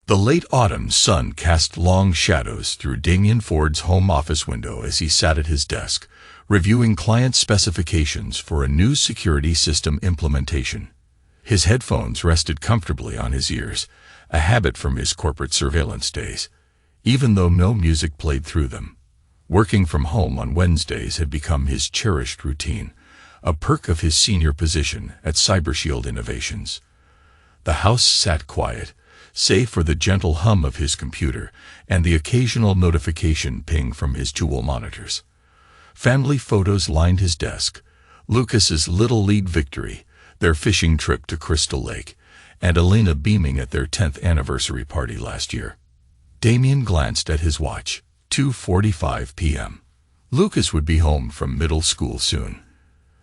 The late autumn sun cast long shadows through Damien Ford's home office window as he sat at his desk, reviewing client specifications for a new security system implementation. His headphones rested comfortably on his ears, a habit from his corporate surveillance days, even though no music played through them. Working from home on Wednesdays had become his cherished routine, a perk of his senior position at CyberShield Innovations. The house sat quiet, save for the gentle hum of his computer and the occasional notification ping from his dual monitors. Family photos lined his desk: Lucas's Little League victory, their fishing trip to Crystal Lake, and Elena beaming at their 10th anniversary party last year. Damien glanced at his watch. 2:45 p.m. Lucas would be home from middle school soon.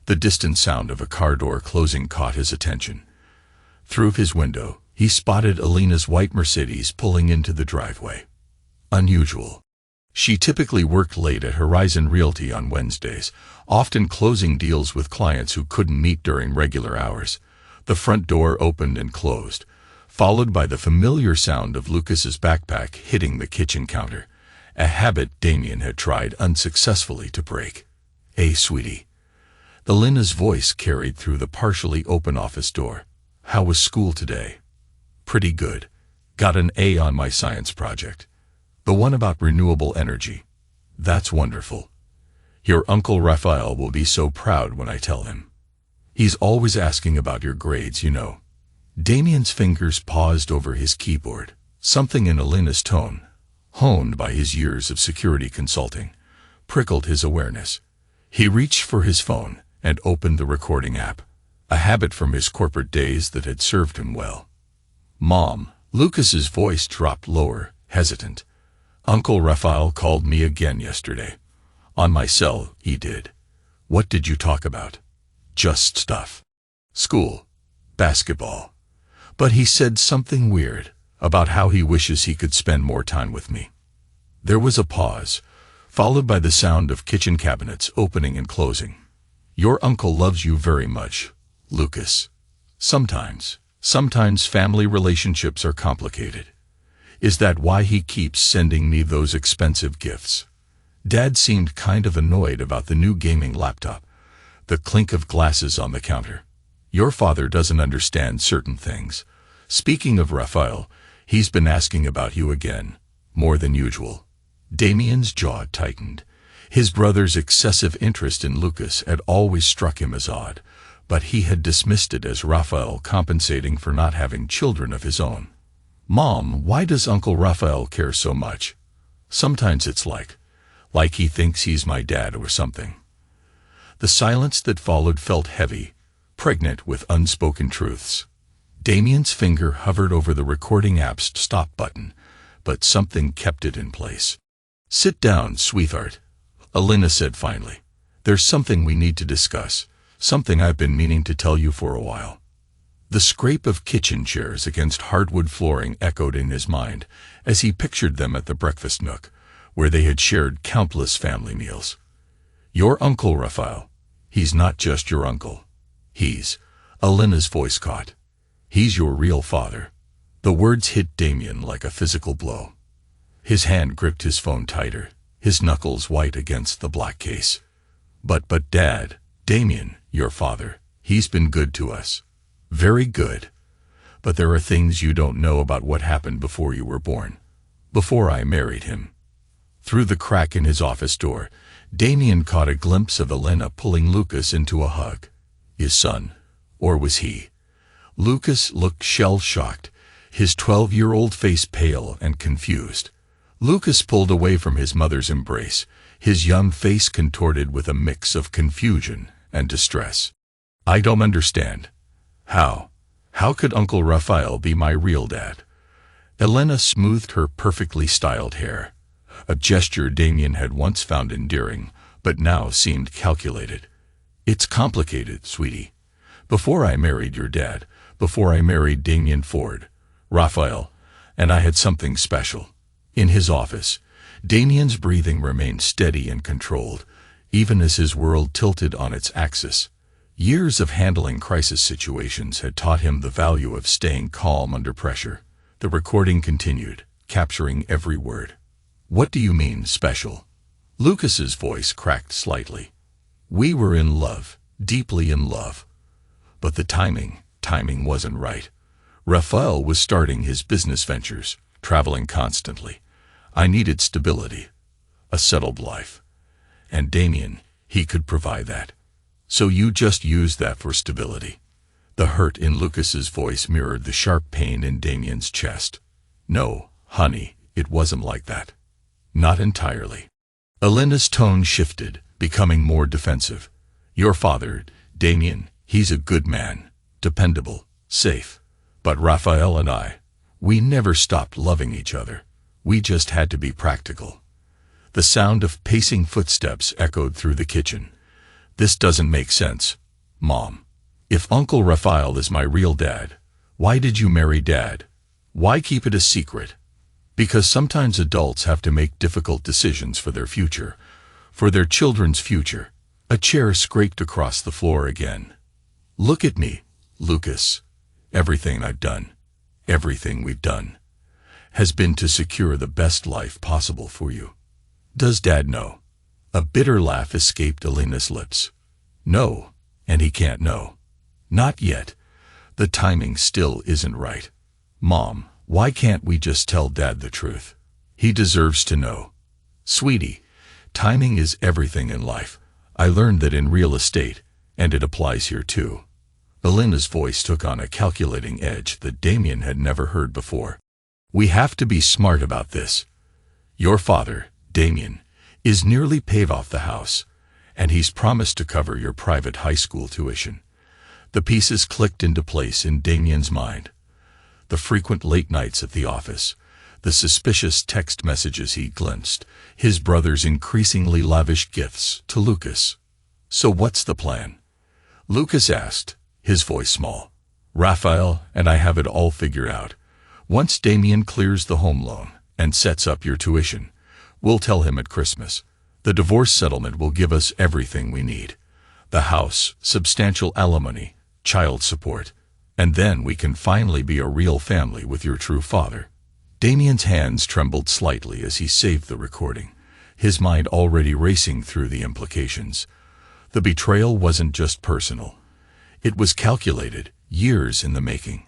The distant sound of a car door closing caught his attention. Through his window, he spotted Elena's white Mercedes pulling into the driveway. Unusual. She typically worked late at Horizon Realty on Wednesdays, often closing deals with clients who couldn't meet during regular hours. The front door opened and closed, followed by the familiar sound of Lucas's backpack hitting the kitchen counter, a habit Damien had tried unsuccessfully to break. "Hey, sweetie." Elena's voice carried through the partially open office door. "How was school today?" "Pretty good. Got an A on my science project. The one about renewable energy." "That's wonderful. Your Uncle Raphael will be so proud when I tell him. He's always asking about your grades, you know." Damien's fingers paused over his keyboard. Something in Elena's tone, honed by his years of security consulting, prickled his awareness. He reached for his phone and opened the recording app, a habit from his corporate days that had served him well. "Mom," Lucas's voice dropped lower, hesitant. "Uncle Raphael called me again yesterday. On my cell, he did." "What did you talk about?" "Just stuff. School. Basketball. But he said something weird about how he wishes he could spend more time with me." There was a pause, followed by the sound of kitchen cabinets opening and closing. "Your uncle loves you very much, Lucas. Sometimes family relationships are complicated. Is that why he keeps sending me those expensive gifts?" Dad seemed kind of annoyed about the new gaming laptop, the clink of glasses on the counter. "Your father doesn't understand certain things. Speaking of Raphael, he's been asking about you again, more than usual." Damien's jaw tightened. His brother's excessive interest in Lucas had always struck him as odd, but he had dismissed it as Raphael compensating for not having children of his own. "Mom, why does Uncle Raphael care so much? Sometimes it's like he thinks he's my dad or something." The silence that followed felt heavy, pregnant with unspoken truths. Damien's finger hovered over the recording app's stop button, but something kept it in place. "Sit down, sweetheart," Elena said finally. "There's something we need to discuss, something I've been meaning to tell you for a while." The scrape of kitchen chairs against hardwood flooring echoed in his mind as he pictured them at the breakfast nook, where they had shared countless family meals. "Your Uncle Raphael, he's not just your uncle. Elena's voice caught. "He's your real father." The words hit Damien like a physical blow. His hand gripped his phone tighter, his knuckles white against the black case. But Dad, Damien, your father, he's been good to us. Very good. But there are things you don't know about what happened before you were born. Before I married him." Through the crack in his office door, Damien caught a glimpse of Elena pulling Lucas into a hug. His son, or was he? Lucas looked shell-shocked, his 12-year-old face pale and confused. Lucas pulled away from his mother's embrace, his young face contorted with a mix of confusion and distress. "I don't understand. How could Uncle Raphael be my real dad?" Elena smoothed her perfectly styled hair, a gesture Damien had once found endearing, but now seemed calculated. "It's complicated, sweetie. Before I married your dad, before I married Damien Ford, Raphael, and I had something special." In his office, Damien's breathing remained steady and controlled, even as his world tilted on its axis. Years of handling crisis situations had taught him the value of staying calm under pressure. The recording continued, capturing every word. What do you mean, special? Lucas's voice cracked slightly. We were in love, deeply in love. But the timing wasn't right. Raphael was starting his business ventures, traveling constantly. I needed stability, a settled life. And Damien, he could provide that. So you just used that for stability. The hurt in Lucas's voice mirrored the sharp pain in Damien's chest. No, honey, it wasn't like that. Not entirely. Elena's tone shifted, becoming more defensive. Your father, Damien, he's a good man, dependable, safe. But Raphael and I, we never stopped loving each other. We just had to be practical. The sound of pacing footsteps echoed through the kitchen. This doesn't make sense, Mom. If Uncle Raphael is my real dad, why did you marry Dad? Why keep it a secret? Because sometimes adults have to make difficult decisions for their future, for their children's future. A chair scraped across the floor again. Look at me, Lucas. Everything I've done, everything we've done, has been to secure the best life possible for you. Does Dad know? A bitter laugh escaped Elena's lips. No, and he can't know. Not yet. The timing still isn't right. Mom, why can't we just tell Dad the truth? He deserves to know. Sweetie, timing is everything in life. I learned that in real estate, and it applies here too. Elena's voice took on a calculating edge that Damien had never heard before. We have to be smart about this. Your father, Damien, is nearly paid off the house, and he's promised to cover your private high school tuition. The pieces clicked into place in Damien's mind. The frequent late nights at the office, the suspicious text messages he glimpsed, his brother's increasingly lavish gifts to Lucas. So what's the plan? Lucas asked, his voice small. Raphael and I have it all figured out. Once Damien clears the home loan and sets up your tuition, we'll tell him at Christmas. The divorce settlement will give us everything we need. The house, substantial alimony, child support, and then we can finally be a real family with your true father. Damien's hands trembled slightly as he saved the recording, his mind already racing through the implications. The betrayal wasn't just personal. It was calculated, years in the making.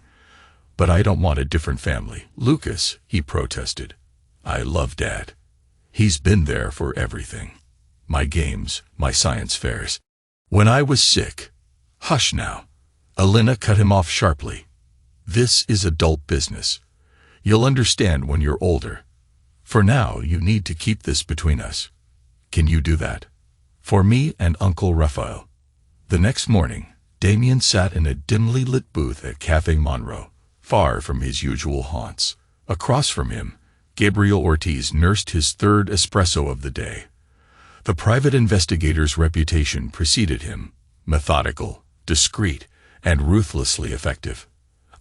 But I don't want a different family, Lucas, he protested. I love Dad. He's been there for everything. My games, my science fairs. When I was sick. Hush now. Elena cut him off sharply. This is adult business. You'll understand when you're older. For now, you need to keep this between us. Can you do that? For me and Uncle Raphael. The next morning, Damien sat in a dimly lit booth at Cafe Monroe, far from his usual haunts. Across from him, Gabriel Ortiz nursed his third espresso of the day. The private investigator's reputation preceded him, methodical, discreet, and ruthlessly effective.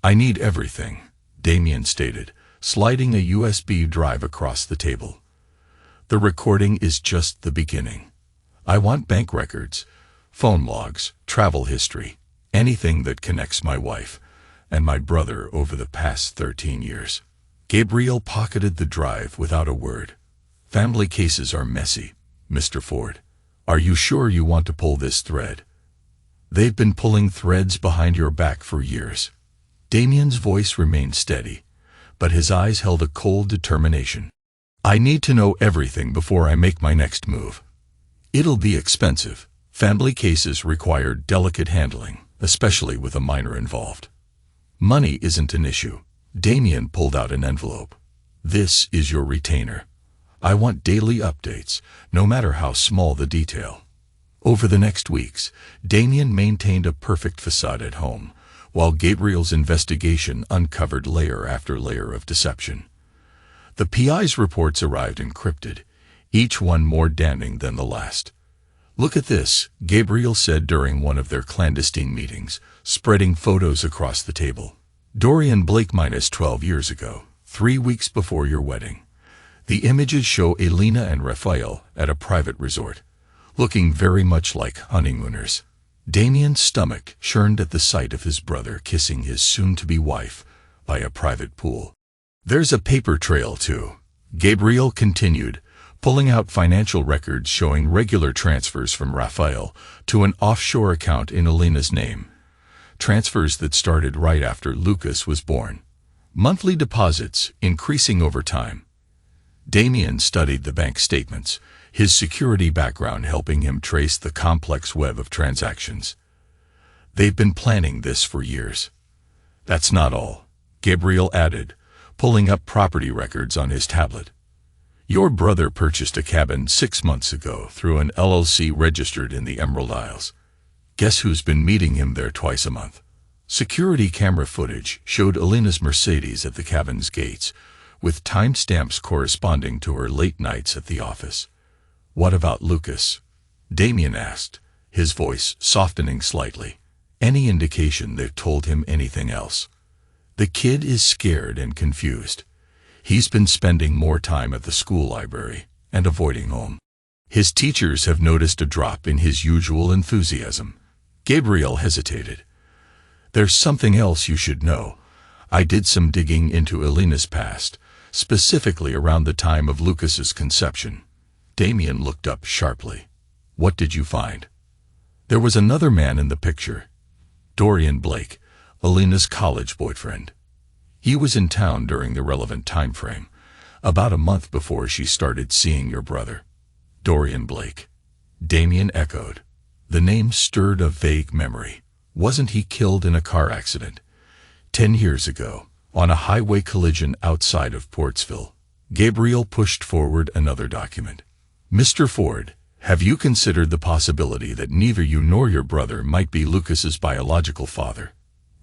I need everything, Damien stated, sliding a USB drive across the table. The recording is just the beginning. I want bank records, phone logs, travel history, anything that connects my wife and my brother over the past 13 years. Gabriel pocketed the drive without a word. Family cases are messy, Mr. Ford. Are you sure you want to pull this thread? They've been pulling threads behind your back for years. Damien's voice remained steady, but his eyes held a cold determination. I need to know everything before I make my next move. It'll be expensive. Family cases require delicate handling, especially with a minor involved. Money isn't an issue. Damien pulled out an envelope. This is your retainer. I want daily updates, no matter how small the detail. Over the next weeks, Damien maintained a perfect facade at home, while Gabriel's investigation uncovered layer after layer of deception. The PI's reports arrived encrypted, each one more damning than the last. Look at this, Gabriel said during one of their clandestine meetings, spreading photos across the table. Dorian Blake -12 years ago, 3 weeks before your wedding. The images show Elena and Raphael at a private resort, looking very much like honeymooners. Damien's stomach churned at the sight of his brother kissing his soon-to-be wife by a private pool. There's a paper trail, too. Gabriel continued, pulling out financial records showing regular transfers from Raphael to an offshore account in Alina's name. Transfers that started right after Lucas was born. Monthly deposits increasing over time. Damien studied the bank statements, his security background helping him trace the complex web of transactions. They've been planning this for years. That's not all, Gabriel added, pulling up property records on his tablet. Your brother purchased a cabin 6 months ago through an LLC registered in the Emerald Isles. Guess who's been meeting him there twice a month? Security camera footage showed Alina's Mercedes at the cabin's gates, with timestamps corresponding to her late nights at the office. What about Lucas? Damien asked, his voice softening slightly. Any indication they've told him anything else? The kid is scared and confused. He's been spending more time at the school library and avoiding home. His teachers have noticed a drop in his usual enthusiasm. Gabriel hesitated. There's something else you should know. I did some digging into Alina's past, specifically around the time of Lucas's conception. Damien looked up sharply. What did you find? There was another man in the picture. Dorian Blake, Alina's college boyfriend. He was in town during the relevant time frame, about a month before she started seeing your brother. Dorian Blake. Damien echoed. The name stirred a vague memory. Wasn't he killed in a car accident 10 years ago, on a highway collision outside of Portsville? Gabriel pushed forward another document. Mr. Ford, have you considered the possibility that neither you nor your brother might be Lucas's biological father?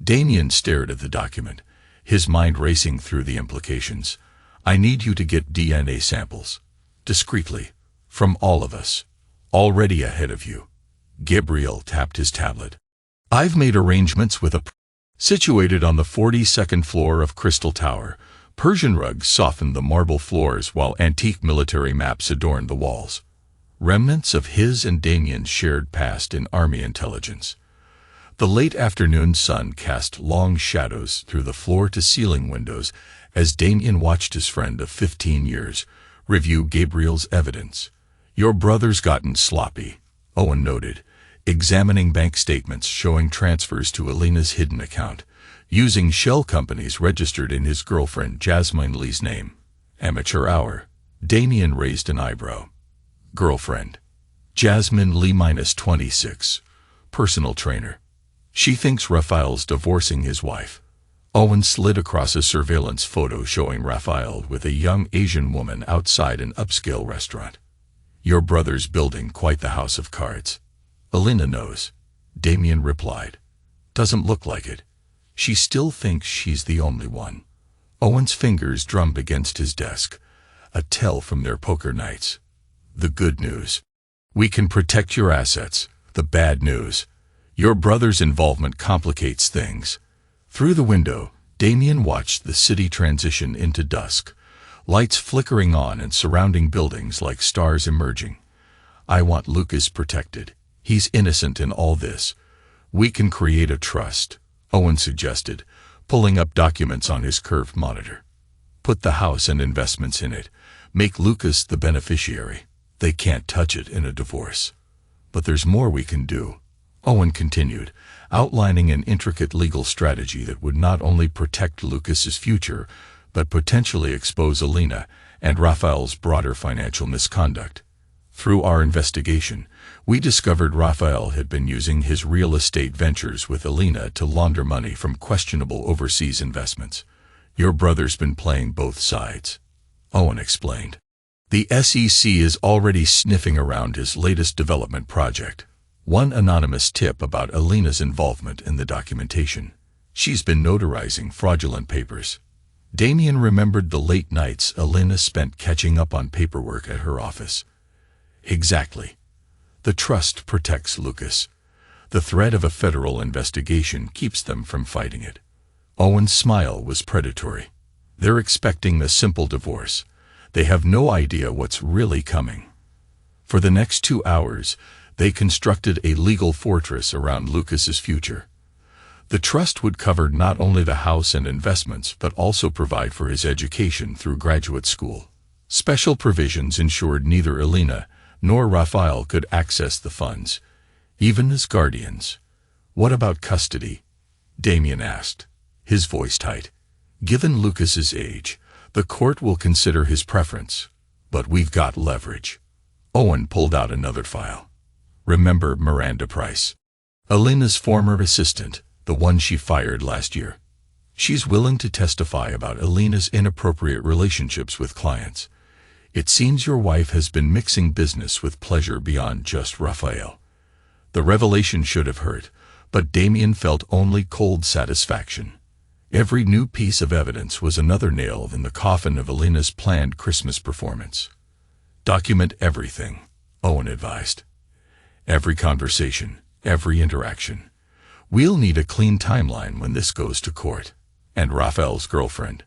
Damien stared at the document, his mind racing through the implications. I need you to get DNA samples. Discreetly. From all of us. Already ahead of you. Gabriel tapped his tablet. I've made arrangements with a situated on the 42nd floor of Crystal Tower. Persian rugs softened the marble floors while antique military maps adorned the walls. Remnants of his and Damien's shared past in Army intelligence. The late afternoon sun cast long shadows through the floor-to-ceiling windows as Damien watched his friend of 15 years review Gabriel's evidence. Your brother's gotten sloppy, Owen noted, examining bank statements showing transfers to Alina's hidden account, using shell companies registered in his girlfriend Jasmine Lee's name. Amateur hour. Damien raised an eyebrow. Girlfriend. Jasmine Lee -26. Personal trainer. She thinks Raphael's divorcing his wife. Owen slid across a surveillance photo showing Raphael with a young Asian woman outside an upscale restaurant. Your brother's building quite the house of cards. Alina knows. Damien replied. Doesn't look like it. She still thinks she's the only one. Owen's fingers drummed against his desk, a tell from their poker nights. The good news. We can protect your assets. The bad news. Your brother's involvement complicates things. Through the window, Damien watched the city transition into dusk, lights flickering on and surrounding buildings like stars emerging. I want Lucas protected. He's innocent in all this. We can create a trust, Owen suggested, pulling up documents on his curved monitor. Put the house and investments in it. Make Lucas the beneficiary. They can't touch it in a divorce. But there's more we can do, Owen continued, outlining an intricate legal strategy that would not only protect Lucas's future, but potentially expose Alina and Raphael's broader financial misconduct. Through our investigation, we discovered Raphael had been using his real estate ventures with Alina to launder money from questionable overseas investments. Your brother's been playing both sides, Owen explained. The SEC is already sniffing around his latest development project. One anonymous tip about Alina's involvement in the documentation. She's been notarizing fraudulent papers. Damien remembered the late nights Alina spent catching up on paperwork at her office. Exactly. The trust protects Lucas. The threat of a federal investigation keeps them from fighting it. Owen's smile was predatory. They're expecting a simple divorce. They have no idea what's really coming. For the next 2 hours, they constructed a legal fortress around Lucas's future. The trust would cover not only the house and investments but also provide for his education through graduate school. Special provisions ensured neither Elena nor Raphael could access the funds, even as guardians. "What about custody?" Damien asked, his voice tight. "Given Lucas's age, the court will consider his preference, but we've got leverage." Owen pulled out another file. "Remember Miranda Price? Elena's former assistant, the one she fired last year. She's willing to testify about Elena's inappropriate relationships with clients. It seems your wife has been mixing business with pleasure beyond just Raphael." The revelation should have hurt, but Damien felt only cold satisfaction. Every new piece of evidence was another nail in the coffin of Elena's planned Christmas performance. "Document everything," Owen advised. "Every conversation, every interaction. We'll need a clean timeline when this goes to court." "And Raphael's girlfriend?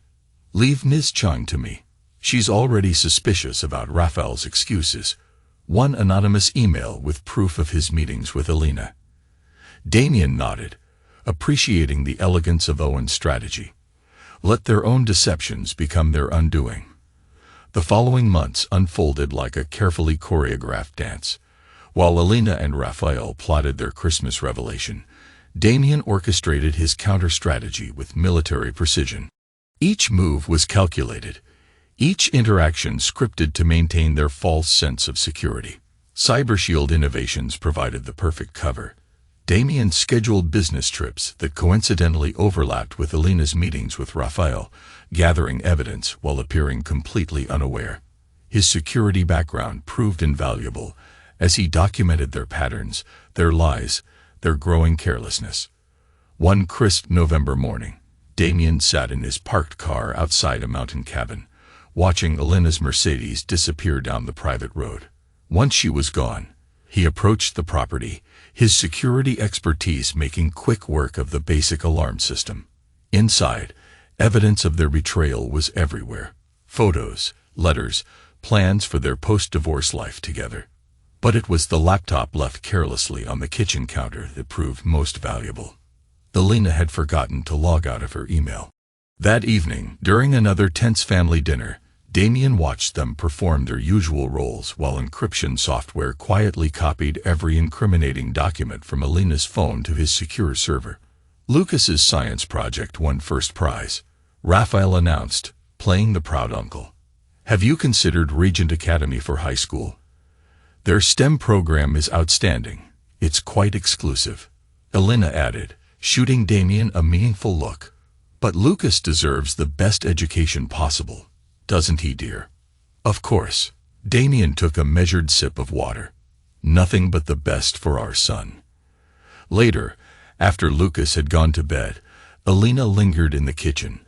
Leave Ms. Chung to me. She's already suspicious about Raphael's excuses." One anonymous email with proof of his meetings with Elena. Damien nodded, appreciating the elegance of Owen's strategy. Let their own deceptions become their undoing. The following months unfolded like a carefully choreographed dance. While Elena and Raphael plotted their Christmas revelation, Damien orchestrated his counter-strategy with military precision. Each move was calculated, each interaction scripted to maintain their false sense of security. CyberShield Innovations provided the perfect cover. Damien scheduled business trips that coincidentally overlapped with Elena's meetings with Raphael, gathering evidence while appearing completely unaware. His security background proved invaluable as he documented their patterns, their lies, their growing carelessness. One crisp November morning, Damien sat in his parked car outside a mountain cabin, watching Elena's Mercedes disappear down the private road. Once she was gone, he approached the property, his security expertise making quick work of the basic alarm system. Inside, evidence of their betrayal was everywhere. Photos, letters, plans for their post-divorce life together. But it was the laptop left carelessly on the kitchen counter that proved most valuable. Elena had forgotten to log out of her email. That evening, during another tense family dinner, Damien watched them perform their usual roles while encryption software quietly copied every incriminating document from Elena's phone to his secure server. Lucas's science project won first prize, Raphael announced, playing the proud uncle. "Have you considered Regent Academy for high school? Their STEM program is outstanding. It's quite exclusive," Elena added, shooting Damien a meaningful look. "But Lucas deserves the best education possible, doesn't he, dear?" "Of course." Damien took a measured sip of water. "Nothing but the best for our son." Later, after Lucas had gone to bed, Elena lingered in the kitchen.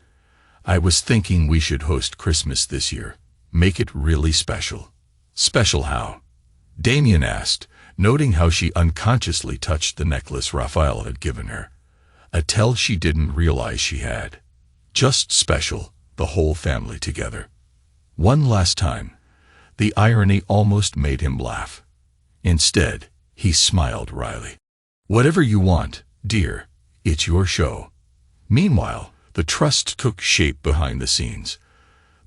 "I was thinking we should host Christmas this year. Make it really special." "Special how?" Damien asked, noting how she unconsciously touched the necklace Raphael had given her. A tell she didn't realize she had. "Just special, the whole family together." One last time. The irony almost made him laugh. Instead, he smiled wryly. "Whatever you want, dear, it's your show." Meanwhile, the trust took shape behind the scenes.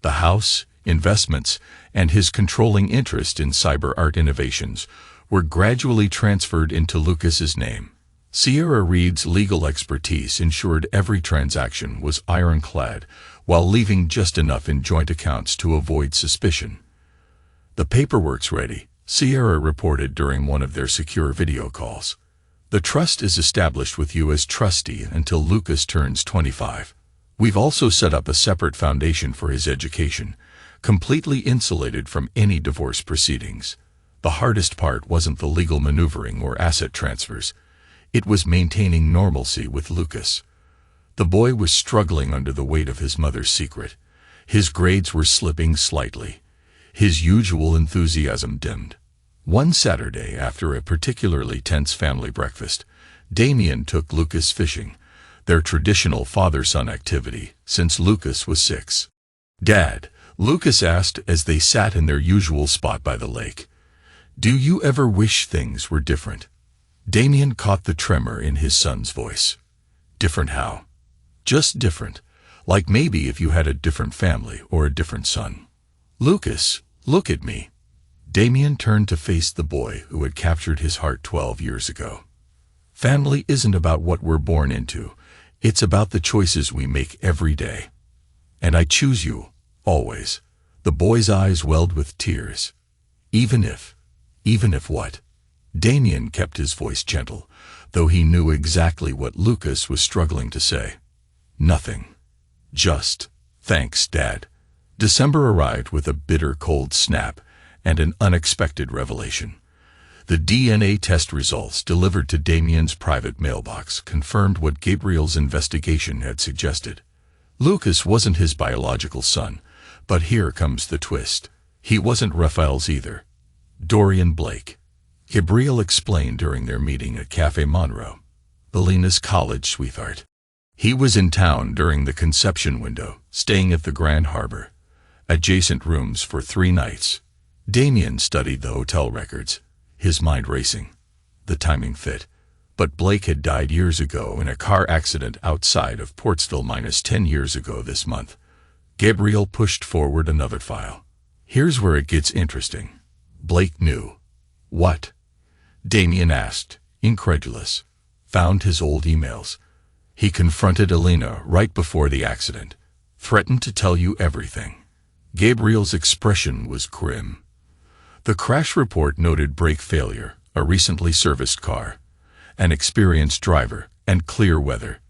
The house, investments, and his controlling interest in cyber art innovations were gradually transferred into Lucas's name. Sierra Reed's legal expertise ensured every transaction was ironclad, while leaving just enough in joint accounts to avoid suspicion. "The paperwork's ready," Sierra reported during one of their secure video calls. "The trust is established with you as trustee until Lucas turns 25. We've also set up a separate foundation for his education, completely insulated from any divorce proceedings. The hardest part wasn't the legal maneuvering or asset transfers. It was maintaining normalcy with Lucas. The boy was struggling under the weight of his mother's secret. His grades were slipping slightly. His usual enthusiasm dimmed. One Saturday, after a particularly tense family breakfast, Damien took Lucas fishing, their traditional father-son activity since Lucas was 6. "Dad," Lucas asked as they sat in their usual spot by the lake, "do you ever wish things were different?" Damien caught the tremor in his son's voice. Different how? Just different. Like maybe if you had a different family or a different son. Lucas, look at me. Damien turned to face the boy who had captured his heart 12 years ago. Family isn't about what we're born into. It's about the choices we make every day. And I choose you, always. The boy's eyes welled with tears. Even if what? Damien kept his voice gentle, though he knew exactly what Lucas was struggling to say. Nothing. Just, thanks, Dad. December arrived with a bitter cold snap and an unexpected revelation. The DNA test results delivered to Damien's private mailbox confirmed what Gabriel's investigation had suggested. Lucas wasn't his biological son, but here comes the twist. He wasn't Raphael's either. Dorian Blake. Gabriel explained during their meeting at Cafe Monroe. Alina's college sweetheart. He was in town during the conception window, staying at the Grand Harbor. Adjacent rooms for 3 nights. Damien studied the hotel records, his mind racing. The timing fit. But Blake had died years ago in a car accident outside of Portsville -10 years ago this month. Gabriel pushed forward another file. Here's where it gets interesting. Blake knew. What? Damien asked, incredulous. Found his old emails. He confronted Alina right before the accident. Threatened to tell you everything. Gabriel's expression was grim. The crash report noted brake failure, a recently serviced car, an experienced driver, and clear weather.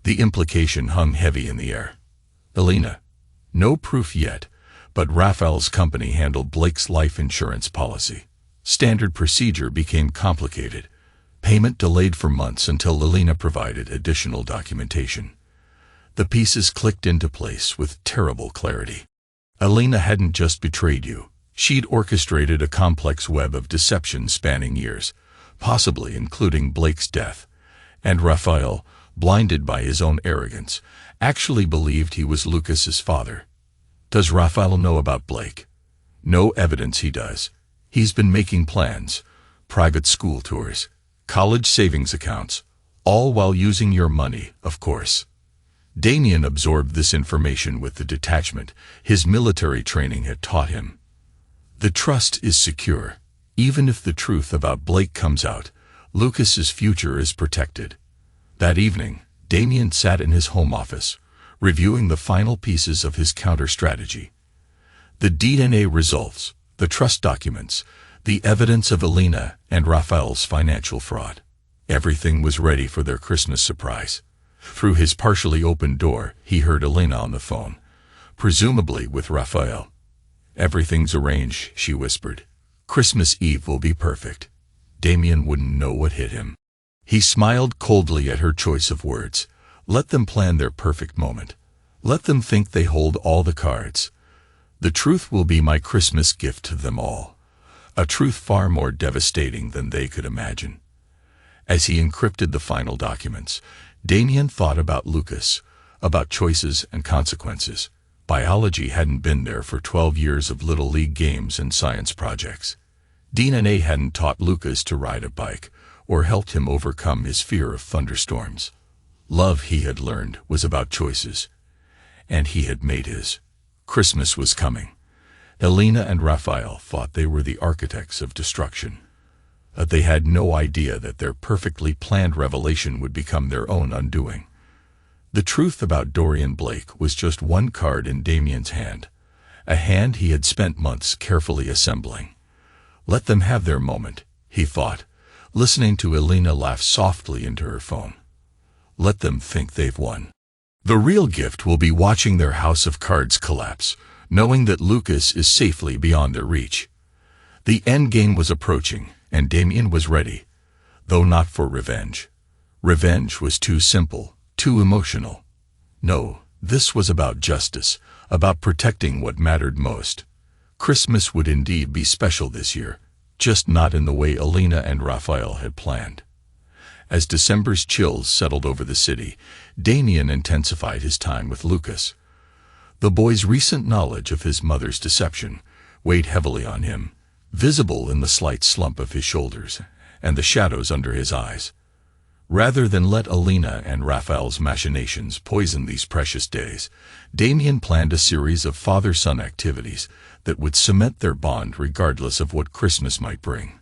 The implication hung heavy in the air. Alina. No proof yet, but Raphael's company handled Blake's life insurance policy. Standard procedure became complicated. Payment delayed for months until Alina provided additional documentation. The pieces clicked into place with terrible clarity. Alina hadn't just betrayed you. She'd orchestrated a complex web of deception spanning years, possibly including Blake's death. And Raphael, blinded by his own arrogance, actually believed he was Lucas's father. Does Raphael know about Blake? No evidence he does. He's been making plans, private school tours, college savings accounts, all while using your money, of course. Damien absorbed this information with the detachment his military training had taught him. The trust is secure. Even if the truth about Blake comes out, Lucas's future is protected. That evening, Damien sat in his home office, reviewing the final pieces of his counter-strategy. The DNA results, the trust documents, the evidence of Alina and Raphael's financial fraud. Everything was ready for their Christmas surprise. Through his partially opened door, he heard Alina on the phone, presumably with Raphael. Everything's arranged, she whispered. Christmas Eve will be perfect. Damien wouldn't know what hit him. He smiled coldly at her choice of words. Let them plan their perfect moment. Let them think they hold all the cards. The truth will be my Christmas gift to them all. A truth far more devastating than they could imagine. As he encrypted the final documents, Damien thought about Lucas, about choices and consequences. Biology hadn't been there for 12 years of Little League games and science projects. DNA hadn't taught Lucas to ride a bike or helped him overcome his fear of thunderstorms. Love, he had learned, was about choices, and he had made his. Christmas was coming. Alina and Raphael thought they were the architects of destruction. They had no idea that their perfectly planned revelation would become their own undoing. The truth about Dorian Blake was just one card in Damien's hand, a hand he had spent months carefully assembling. Let them have their moment, he thought, listening to Alina laugh softly into her phone. Let them think they've won. The real gift will be watching their house of cards collapse, knowing that Lucas is safely beyond their reach. The end game was approaching, and Damien was ready, though not for revenge. Revenge was too simple, too emotional. No, this was about justice, about protecting what mattered most. Christmas would indeed be special this year, just not in the way Alina and Raphael had planned. As December's chills settled over the city, Damien intensified his time with Lucas. The boy's recent knowledge of his mother's deception weighed heavily on him, visible in the slight slump of his shoulders and the shadows under his eyes. Rather than let Alina and Raphael's machinations poison these precious days, Damien planned a series of father-son activities that would cement their bond regardless of what Christmas might bring.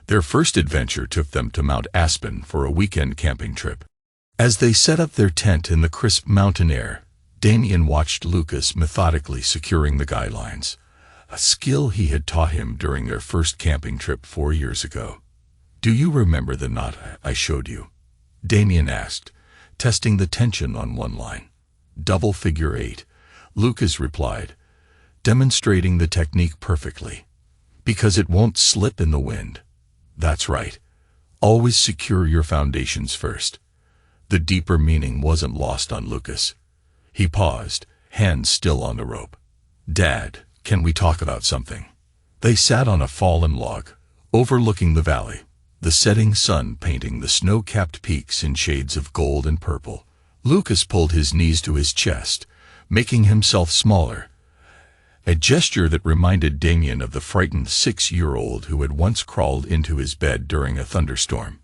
Their first adventure took them to Mount Aspen for a weekend camping trip. As they set up their tent in the crisp mountain air, Damien watched Lucas methodically securing the guy lines, a skill he had taught him during their first camping trip 4 years ago. "Do you remember the knot I showed you?" Damien asked, testing the tension on one line. "Double figure 8, Lucas replied, demonstrating the technique perfectly. "Because it won't slip in the wind." "That's right. Always secure your foundations first." The deeper meaning wasn't lost on Lucas. He paused, hands still on the rope. "Dad, can we talk about something?" They sat on a fallen log, overlooking the valley, the setting sun painting the snow-capped peaks in shades of gold and purple. Lucas pulled his knees to his chest, making himself smaller, a gesture that reminded Damien of the frightened 6-year-old who had once crawled into his bed during a thunderstorm.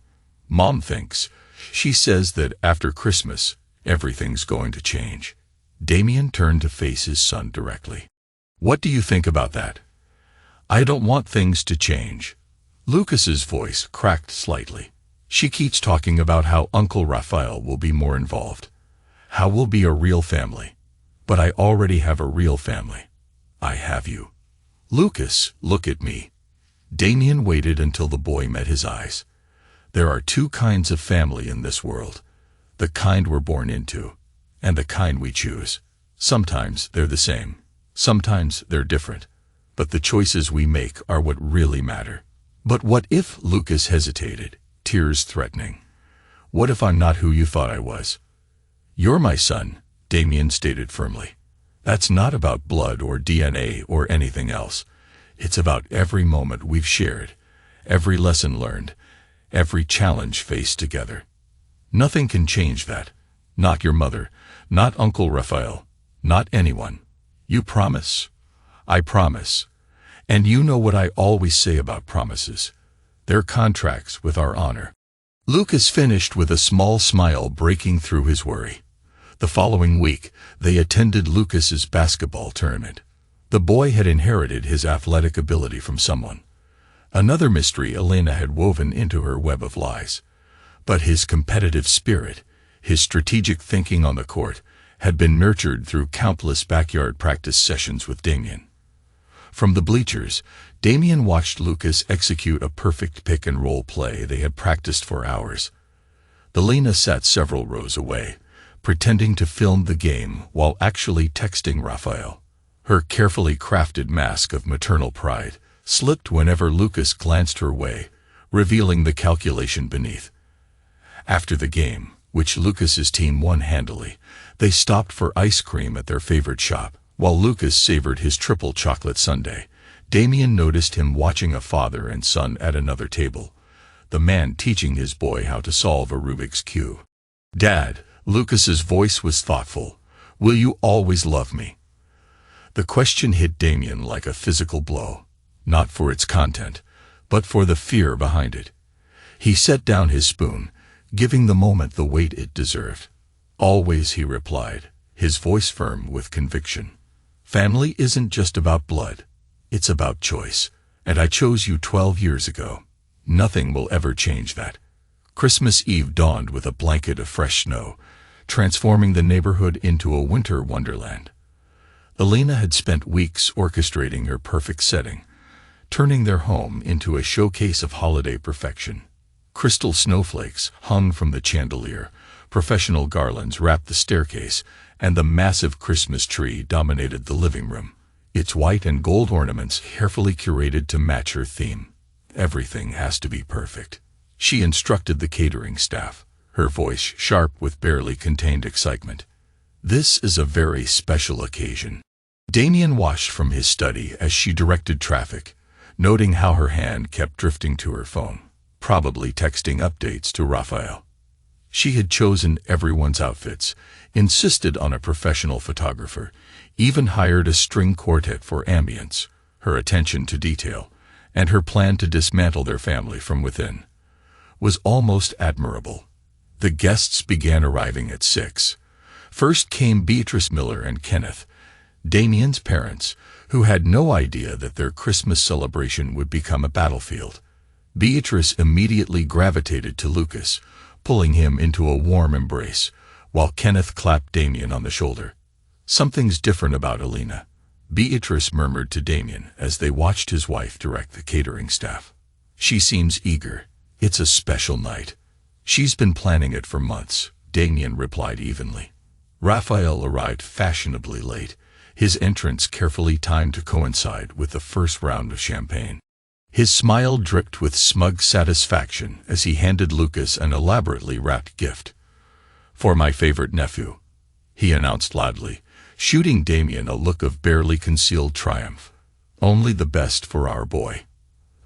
"Mom thinks, she says that after Christmas, everything's going to change." Damien turned to face his son directly. "What do you think about that?" "I don't want things to change." Lucas's voice cracked slightly. "She keeps talking about how Uncle Raphael will be more involved, how we'll be a real family. But I already have a real family. I have you." "Lucas, look at me." Damien waited until the boy met his eyes. "There are 2 kinds of family in this world. The kind we're born into, and the kind we choose. Sometimes they're the same. Sometimes they're different. But the choices we make are what really matter." "But what if?" Lucas hesitated, tears threatening. "What if I'm not who you thought I was?" "You're my son," Damien stated firmly. "That's not about blood or DNA or anything else. It's about every moment we've shared, every lesson learned, every challenge faced together. Nothing can change that. Not your mother, not Uncle Raphael, not anyone. You promise?" "I promise. And you know what I always say about promises. They're contracts with our honor." Lucas finished with a small smile breaking through his worry. The following week, they attended Lucas's basketball tournament. The boy had inherited his athletic ability from someone. Another mystery Elena had woven into her web of lies. But his competitive spirit, his strategic thinking on the court, had been nurtured through countless backyard practice sessions with Damien. From the bleachers, Damien watched Lucas execute a perfect pick-and-roll play they had practiced for hours. Elena sat several rows away, pretending to film the game while actually texting Raphael. Her carefully crafted mask of maternal pride slipped whenever Lucas glanced her way, revealing the calculation beneath. After the game, which Lucas's team won handily, they stopped for ice cream at their favorite shop. While Lucas savored his triple chocolate sundae, Damien noticed him watching a father and son at another table, the man teaching his boy how to solve a Rubik's Cube. "Dad," Lucas's voice was thoughtful, "will you always love me?" The question hit Damien like a physical blow, not for its content, but for the fear behind it. He set down his spoon, giving the moment the weight it deserved. "Always," he replied, his voice firm with conviction. "Family isn't just about blood. It's about choice. And I chose you 12 years ago. Nothing will ever change that." Christmas Eve dawned with a blanket of fresh snow, transforming the neighborhood into a winter wonderland. Elena had spent weeks orchestrating her perfect setting, turning their home into a showcase of holiday perfection. Crystal snowflakes hung from the chandelier, professional garlands wrapped the staircase, and the massive Christmas tree dominated the living room, its white and gold ornaments carefully curated to match her theme. "Everything has to be perfect," she instructed the catering staff, her voice sharp with barely contained excitement. "This is a very special occasion." Damien watched from his study as she directed traffic, noting how her hand kept drifting to her phone, probably texting updates to Raphael. She had chosen everyone's outfits, insisted on a professional photographer, even hired a string quartet for ambience. Her attention to detail, and her plan to dismantle their family from within, was almost admirable. The guests began arriving at 6. First came Beatrice Miller and Kenneth, Damien's parents, who had no idea that their Christmas celebration would become a battlefield. Beatrice immediately gravitated to Lucas, pulling him into a warm embrace, while Kenneth clapped Damien on the shoulder. "Something's different about Alina," Beatrice murmured to Damien as they watched his wife direct the catering staff. "She seems eager. It's a special night." "She's been planning it for months," Damien replied evenly. Raphael arrived fashionably late, his entrance carefully timed to coincide with the first round of champagne. His smile dripped with smug satisfaction as he handed Lucas an elaborately wrapped gift. "For my favorite nephew," he announced loudly, shooting Damien a look of barely concealed triumph. "Only the best for our boy."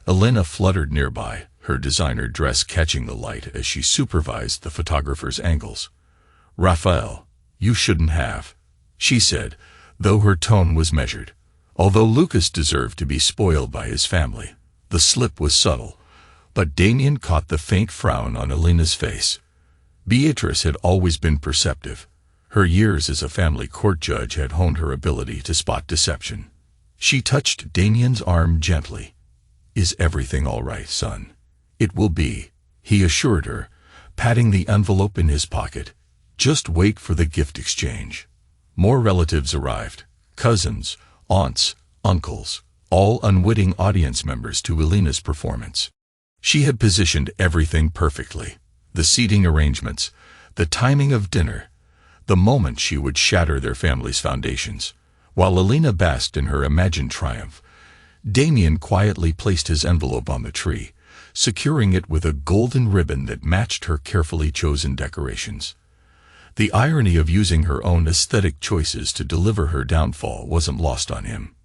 Alina fluttered nearby, her designer dress catching the light as she supervised the photographer's angles. "Raphael, you shouldn't have," she said, though her tone was measured. Although Lucas deserved to be spoiled by his family, the slip was subtle, but Damien caught the faint frown on Alina's face. Beatrice had always been perceptive. Her years as a family court judge had honed her ability to spot deception. She touched Damien's arm gently. "Is everything all right, son?" "It will be," he assured her, patting the envelope in his pocket. "Just wait for the gift exchange." More relatives arrived, cousins, aunts, uncles, all unwitting audience members to Alina's performance. She had positioned everything perfectly: the seating arrangements, the timing of dinner, the moment she would shatter their family's foundations. While Alina basked in her imagined triumph, Damien quietly placed his envelope on the tree, securing it with a golden ribbon that matched her carefully chosen decorations. The irony of using her own aesthetic choices to deliver her downfall wasn't lost on him.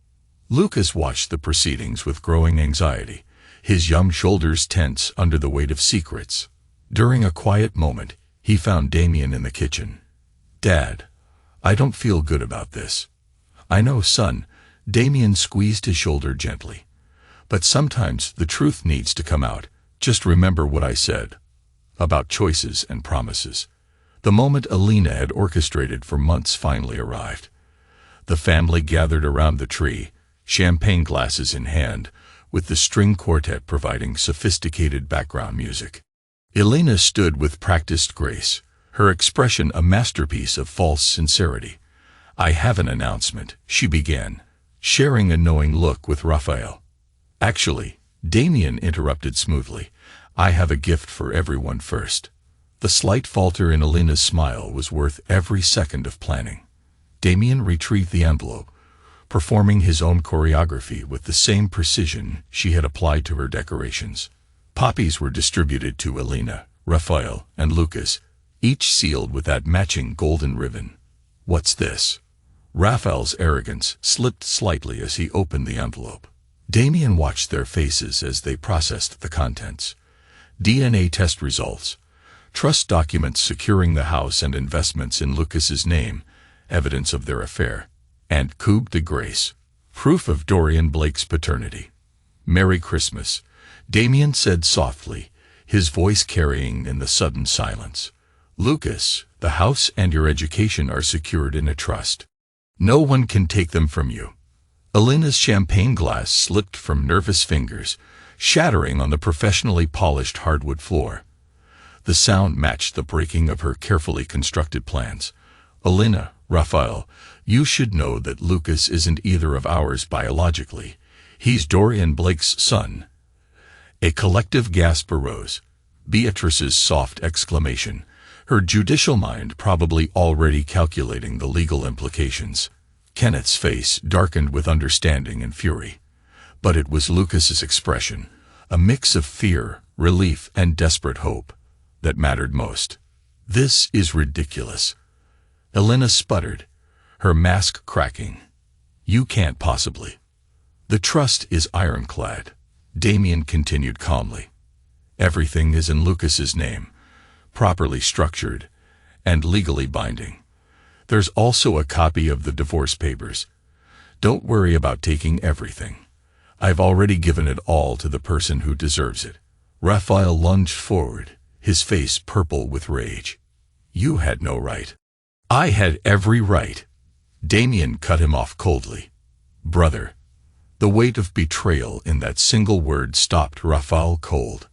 Lucas watched the proceedings with growing anxiety, his young shoulders tense under the weight of secrets. During a quiet moment, he found Damien in the kitchen. "Dad, I don't feel good about this." "I know, son," Damien squeezed his shoulder gently. "But sometimes the truth needs to come out. Just remember what I said about choices and promises." The moment Alina had orchestrated for months finally arrived. The family gathered around the tree, champagne glasses in hand, with the string quartet providing sophisticated background music. Alina stood with practiced grace, her expression a masterpiece of false sincerity. "I have an announcement," she began, sharing a knowing look with Raphael. "Actually," Damien interrupted smoothly, "I have a gift for everyone first." The slight falter in Alina's smile was worth every second of planning. Damien retrieved the envelope, performing his own choreography with the same precision she had applied to her decorations. Poppies were distributed to Alina, Raphael, and Lucas, each sealed with that matching golden ribbon. "What's this?" Raphael's arrogance slipped slightly as he opened the envelope. Damien watched their faces as they processed the contents. DNA test results, trust documents securing the house and investments in Lucas's name, evidence of their affair, and coup de grace, proof of Dorian Blake's paternity. "Merry Christmas," Damien said softly, his voice carrying in the sudden silence. "Lucas, the house and your education are secured in a trust. No one can take them from you." Alina's champagne glass slipped from nervous fingers, shattering on the professionally polished hardwood floor. The sound matched the breaking of her carefully constructed plans. "Alina, Raphael, you should know that Lucas isn't either of ours biologically. He's Dorian Blake's son." A collective gasp arose. Beatrice's soft exclamation, her judicial mind probably already calculating the legal implications. Kenneth's face darkened with understanding and fury. But it was Lucas's expression, a mix of fear, relief, and desperate hope, that mattered most. "This is ridiculous," Alina sputtered, her mask cracking. "You can't possibly." "The trust is ironclad," Damien continued calmly. "Everything is in Lucas's name, properly structured, and legally binding. There's also a copy of the divorce papers. Don't worry about taking everything. I've already given it all to the person who deserves it." Raphael lunged forward, his face purple with rage. "You had no right." "I had every right." Damien cut him off coldly. "Brother." The weight of betrayal in that single word stopped Raphael cold.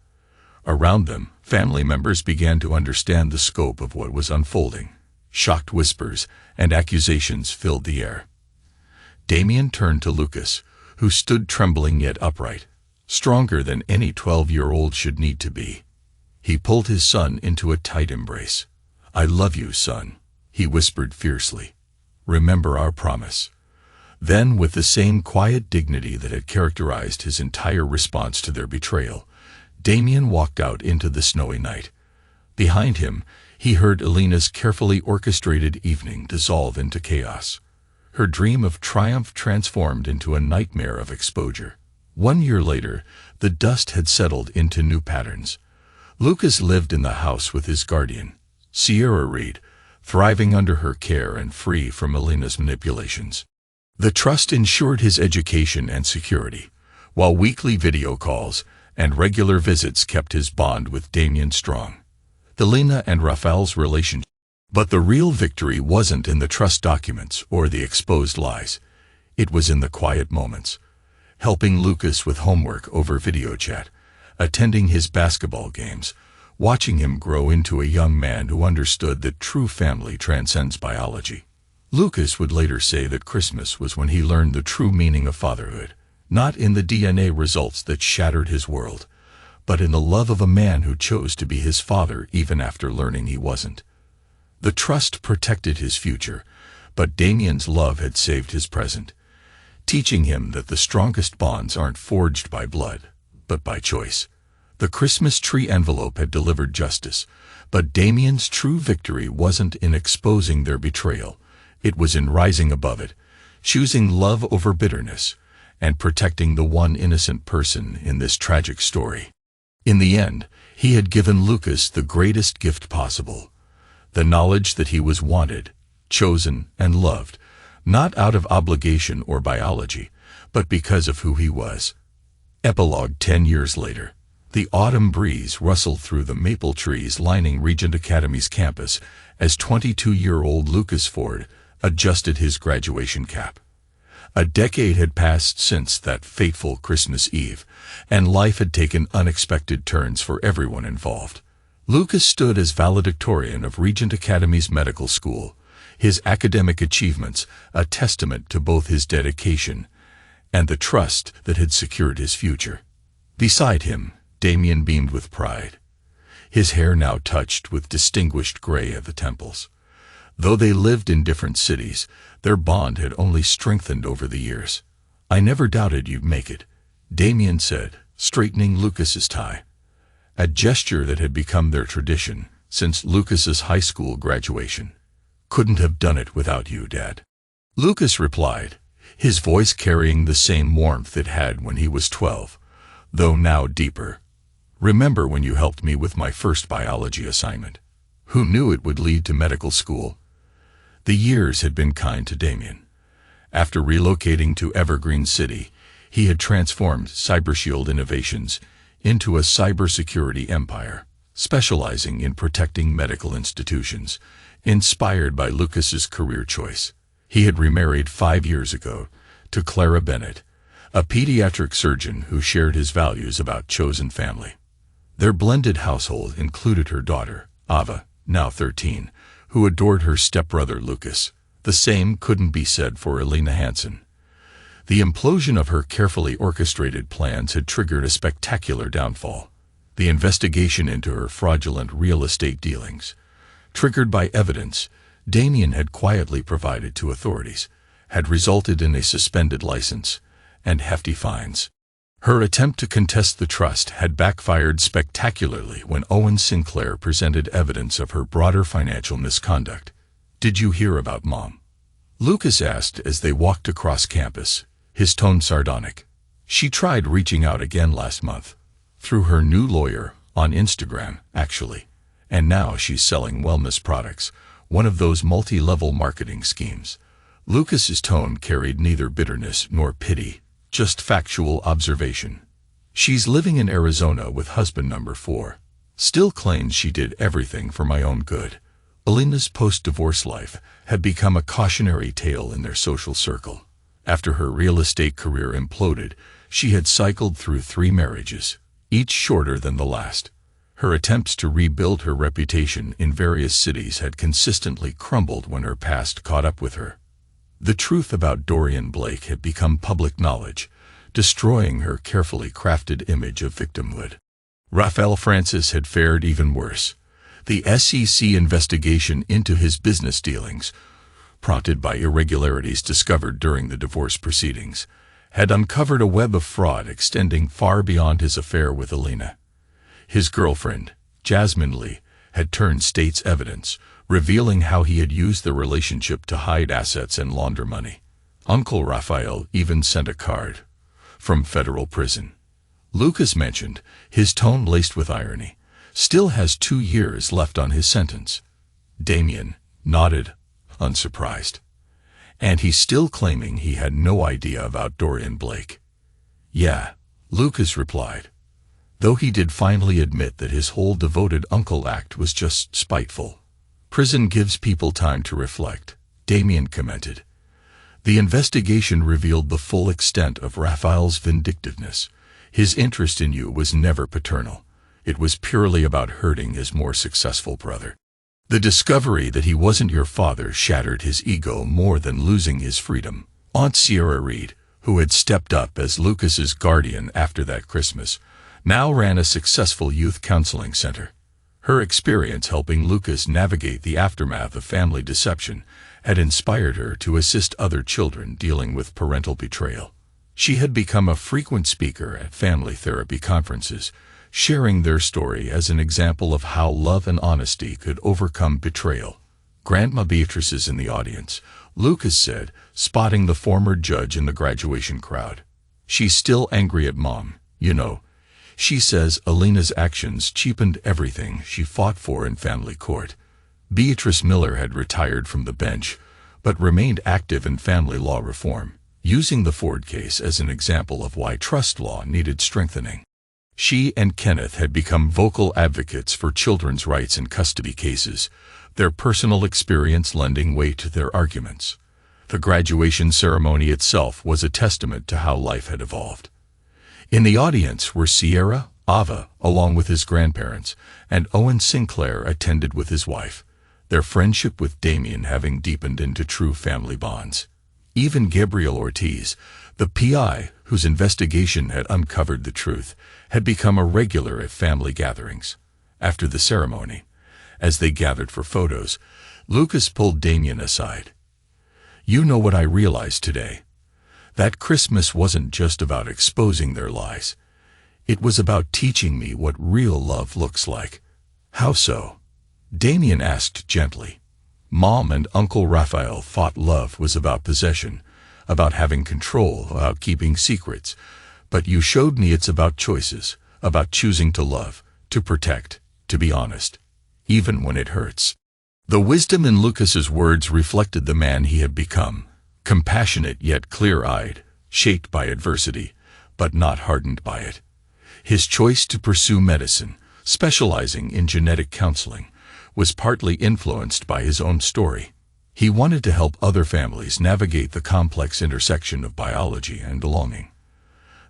Around them, family members began to understand the scope of what was unfolding. Shocked whispers and accusations filled the air. Damien turned to Lucas, who stood trembling yet upright, stronger than any 12-year-old should need to be. He pulled his son into a tight embrace. "I love you, son," he whispered fiercely. "Remember our promise." Then, with the same quiet dignity that had characterized his entire response to their betrayal, Damien walked out into the snowy night. Behind him, he heard Elena's carefully orchestrated evening dissolve into chaos. Her dream of triumph transformed into a nightmare of exposure. 1 year later, the dust had settled into new patterns. Lucas lived in the house with his guardian, Sierra Reed, thriving under her care and free from Elena's manipulations. The trust ensured his education and security, while weekly video calls and regular visits kept his bond with Damien strong. Elena and Raphael's relationship. But the real victory wasn't in the trust documents or the exposed lies. It was in the quiet moments. Helping Lucas with homework over video chat, attending his basketball games, watching him grow into a young man who understood that true family transcends biology. Lucas would later say that Christmas was when he learned the true meaning of fatherhood, not in the DNA results that shattered his world, but in the love of a man who chose to be his father even after learning he wasn't. The trust protected his future, but Damien's love had saved his present, teaching him that the strongest bonds aren't forged by blood, but by choice. The Christmas tree envelope had delivered justice, but Damien's true victory wasn't in exposing their betrayal. It was in rising above it, choosing love over bitterness, and protecting the one innocent person in this tragic story. In the end, he had given Lucas the greatest gift possible, the knowledge that he was wanted, chosen, and loved, not out of obligation or biology, but because of who he was. Epilogue. 10 years later. The autumn breeze rustled through the maple trees lining Regent Academy's campus as 22-year-old Lucas Ford adjusted his graduation cap. A decade had passed since that fateful Christmas Eve, and life had taken unexpected turns for everyone involved. Lucas stood as valedictorian of Regent Academy's medical school, his academic achievements a testament to both his dedication and the trust that had secured his future. Beside him, Damien beamed with pride, his hair now touched with distinguished gray at the temples. Though they lived in different cities, their bond had only strengthened over the years. "I never doubted you'd make it," Damien said, straightening Lucas's tie, a gesture that had become their tradition since Lucas's high school graduation. "Couldn't have done it without you, Dad." Lucas replied, his voice carrying the same warmth it had when he was 12, though now deeper. "Remember when you helped me with my first biology assignment? Who knew it would lead to medical school?" The years had been kind to Damien. After relocating to Evergreen City, he had transformed CyberShield Innovations into a cybersecurity empire, specializing in protecting medical institutions, inspired by Lucas's career choice. He had remarried 5 years ago to Clara Bennett, a pediatric surgeon who shared his values about chosen family. Their blended household included her daughter, Ava, now 13, who adored her stepbrother Lucas. The same couldn't be said for Elena Hansen. The implosion of her carefully orchestrated plans had triggered a spectacular downfall. The investigation into her fraudulent real estate dealings, triggered by evidence Damien had quietly provided to authorities, had resulted in a suspended license and hefty fines. Her attempt to contest the trust had backfired spectacularly when Owen Sinclair presented evidence of her broader financial misconduct. "Did you hear about Mom?" Lucas asked as they walked across campus, his tone sardonic. "She tried reaching out again last month, through her new lawyer, on Instagram, actually, and now she's selling wellness products, one of those multi-level marketing schemes." Lucas's tone carried neither bitterness nor pity, just factual observation. "She's living in Arizona with husband number 4. still claims she did everything for my own good. Alina's post-divorce life had become a cautionary tale in their social circle. After her real estate career imploded, she had cycled through 3 marriages, each shorter than the last. Her attempts to rebuild her reputation in various cities had consistently crumbled when her past caught up with her. The truth about Dorian Blake had become public knowledge, destroying her carefully crafted image of victimhood. Raphael Francis had fared even worse. The SEC investigation into his business dealings, prompted by irregularities discovered during the divorce proceedings, had uncovered a web of fraud extending far beyond his affair with Alina. His girlfriend, Jasmine Lee, had turned state's evidence, revealing how he had used the relationship to hide assets and launder money. Uncle Raphael even sent a card from federal prison. Lucas mentioned, his tone laced with irony, still has 2 years left on his sentence. Damien nodded, unsurprised. And he's still claiming he had no idea about Dorian Blake. Yeah, Lucas replied, though he did finally admit that his whole devoted uncle act was just spiteful. Prison gives people time to reflect, Damien commented. The investigation revealed the full extent of Raphael's vindictiveness. His interest in you was never paternal. It was purely about hurting his more successful brother. The discovery that he wasn't your father shattered his ego more than losing his freedom. Aunt Sierra Reed, who had stepped up as Lucas's guardian after that Christmas, now ran a successful youth counseling center. Her experience helping Lucas navigate the aftermath of family deception had inspired her to assist other children dealing with parental betrayal. She had become a frequent speaker at family therapy conferences, sharing their story as an example of how love and honesty could overcome betrayal. Grandma Beatrice is in the audience, Lucas said, spotting the former judge in the graduation crowd. She's still angry at Mom, you know. She says Alina's actions cheapened everything she fought for in family court. Beatrice Miller had retired from the bench, but remained active in family law reform, using the Ford case as an example of why trust law needed strengthening. She and Kenneth had become vocal advocates for children's rights in custody cases, their personal experience lending weight to their arguments. The graduation ceremony itself was a testament to how life had evolved. In the audience were Sierra, Ava, along with his grandparents, and Owen Sinclair attended with his wife, their friendship with Damien having deepened into true family bonds. Even Gabriel Ortiz, the PI, whose investigation had uncovered the truth, had become a regular at family gatherings. After the ceremony, as they gathered for photos, Lucas pulled Damien aside. You know what I realized today? That Christmas wasn't just about exposing their lies. It was about teaching me what real love looks like. How so? Damien asked gently. Mom and Uncle Raphael thought love was about possession, about having control, about keeping secrets. But you showed me it's about choices, about choosing to love, to protect, to be honest, even when it hurts. The wisdom in Lucas's words reflected the man he had become, compassionate yet clear-eyed, shaped by adversity, but not hardened by it. His choice to pursue medicine, specializing in genetic counseling, was partly influenced by his own story. He wanted to help other families navigate the complex intersection of biology and belonging.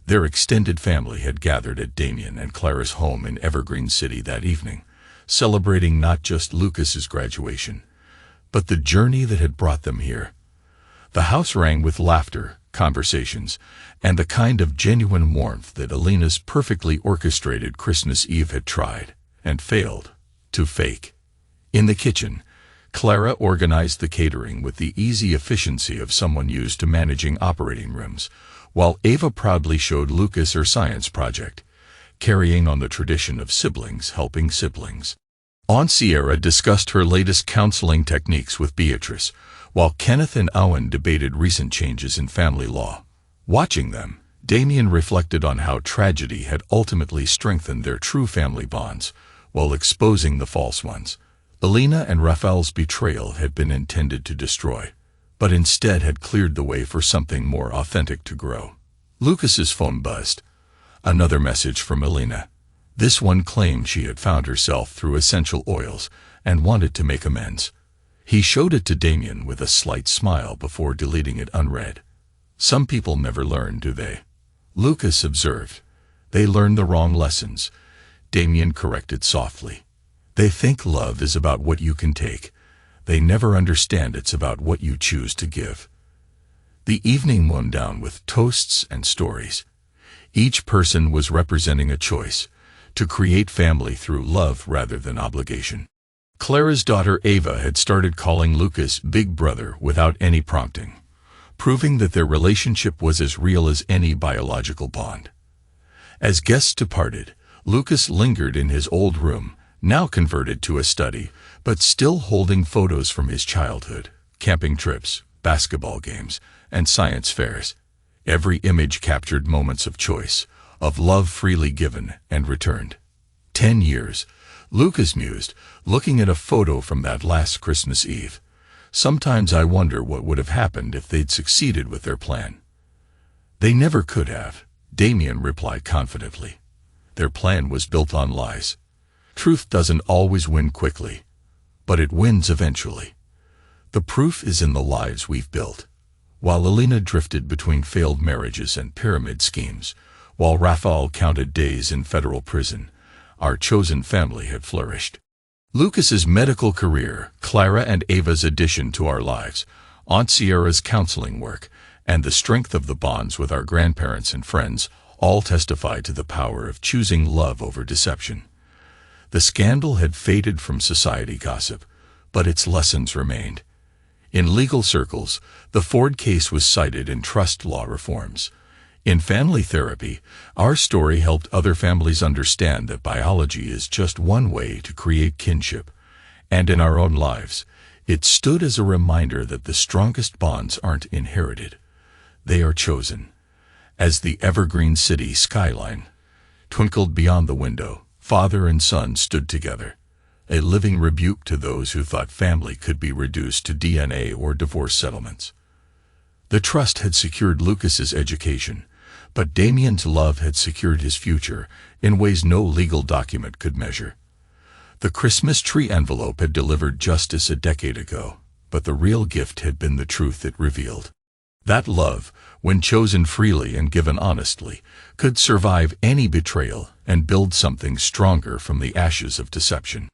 Their extended family had gathered at Damien and Clara's home in Evergreen City that evening, celebrating not just Lucas's graduation, but the journey that had brought them here. The house rang with laughter, conversations, and the kind of genuine warmth that Alina's perfectly orchestrated Christmas Eve had tried, and failed, to fake. In the kitchen, Clara organized the catering with the easy efficiency of someone used to managing operating rooms, while Ava proudly showed Lucas her science project, carrying on the tradition of siblings helping siblings. Aunt Sierra discussed her latest counseling techniques with Beatrice, while Kenneth and Owen debated recent changes in family law. Watching them, Damien reflected on how tragedy had ultimately strengthened their true family bonds, while exposing the false ones. Alina and Raphael's betrayal had been intended to destroy, but instead had cleared the way for something more authentic to grow. Lucas's phone buzzed. Another message from Alina. This one claimed she had found herself through essential oils and wanted to make amends. He showed it to Damien with a slight smile before deleting it unread. Some people never learn, do they? Lucas observed. They learn the wrong lessons. Damien corrected softly. They think love is about what you can take. They never understand it's about what you choose to give. The evening wound down with toasts and stories. Each person was representing a choice, to create family through love rather than obligation. Clara's daughter Ava had started calling Lucas Big Brother without any prompting, proving that their relationship was as real as any biological bond. As guests departed, Lucas lingered in his old room, now converted to a study, but still holding photos from his childhood, camping trips, basketball games, and science fairs. Every image captured moments of choice, of love freely given and returned. 10 years, Lucas mused, looking at a photo from that last Christmas Eve. Sometimes I wonder what would have happened if they'd succeeded with their plan. They never could have, Damien replied confidently. Their plan was built on lies. Truth doesn't always win quickly, but it wins eventually. The proof is in the lives we've built. While Elena drifted between failed marriages and pyramid schemes, while Raphael counted days in federal prison, our chosen family had flourished. Lucas's medical career, Clara and Ava's addition to our lives, Aunt Sierra's counseling work, and the strength of the bonds with our grandparents and friends all testify to the power of choosing love over deception. The scandal had faded from society gossip, but its lessons remained. In legal circles, the Ford case was cited in trust law reforms. In family therapy, our story helped other families understand that biology is just one way to create kinship. And in our own lives, it stood as a reminder that the strongest bonds aren't inherited. They are chosen. As the evergreen city skyline twinkled beyond the window, father and son stood together, a living rebuke to those who thought family could be reduced to DNA or divorce settlements. The trust had secured Lucas's education, but Damien's love had secured his future in ways no legal document could measure. The Christmas tree envelope had delivered justice a decade ago, but the real gift had been the truth it revealed. That love, when chosen freely and given honestly, could survive any betrayal and build something stronger from the ashes of deception.